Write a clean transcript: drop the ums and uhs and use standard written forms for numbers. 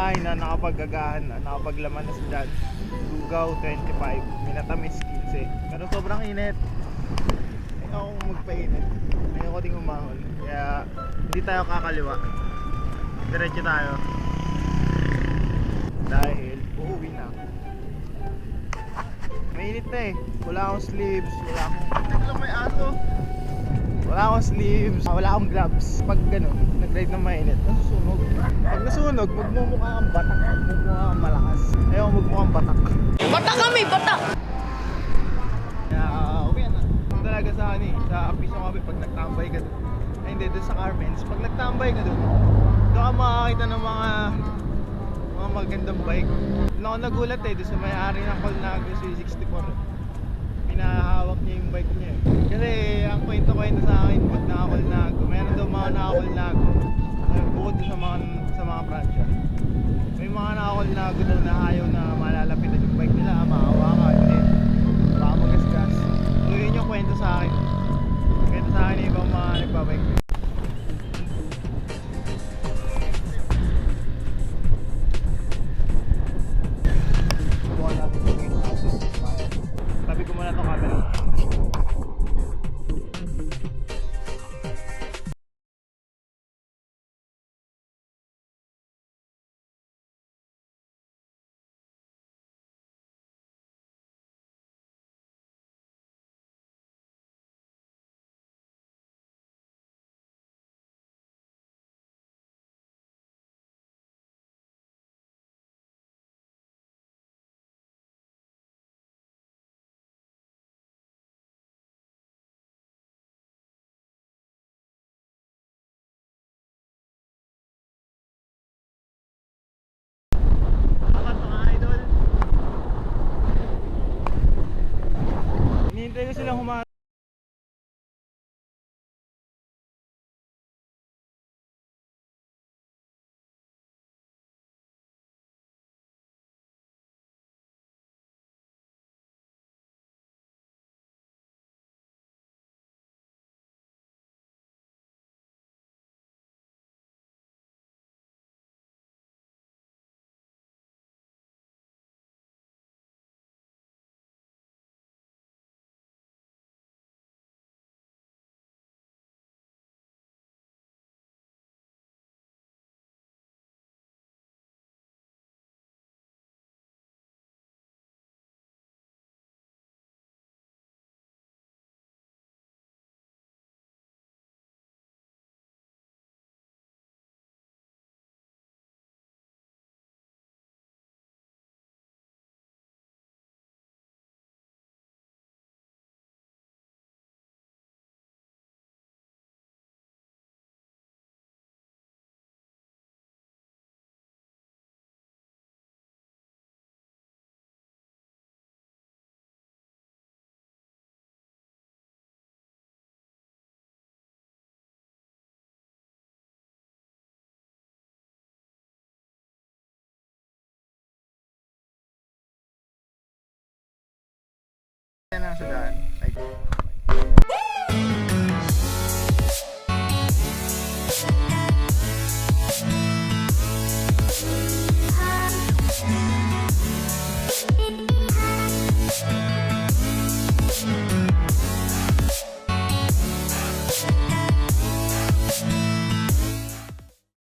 bahay na nakapagagahan na, nakapaglaman na si Dad. Lugaw 25, minatamis 15. Pero sobrang init. Ayoko magpainit. Ayoko ding umahon. Kaya hindi tayo kakaliwa. Diretso tayo. Dahil uuwi na. Mainit na eh. Wala akong sleeves. Wala akong... Teka lang, may aso. Wala akong sleeves. Wala akong gloves. Pag ganun, nag-ride ng mainit, nasusunog. Pag nasunog, magmumukha kang batak. Magmumukha kang malakas. Ayaw magmukhang batak. Batak kami! Batak! Kaya uwi na. Talaga sa ano eh, sa Pisong Kape pag nagtambay ka doon. Ay hindi, doon sa Carmen's. Pag nagtambay ka doon, doon ka makakita ng mga magandang bike. Doon ako nagulat eh, doon sa may-ari ng Colnago C64. Pinahawak niya yung bike niya eh. Kasi ang kwento-kwento sa akin pag naka-Colnago, mayroon daw mga naka-Colnago bukod doon sa mga Francia. May mga naka-Colnago daw na ayaw na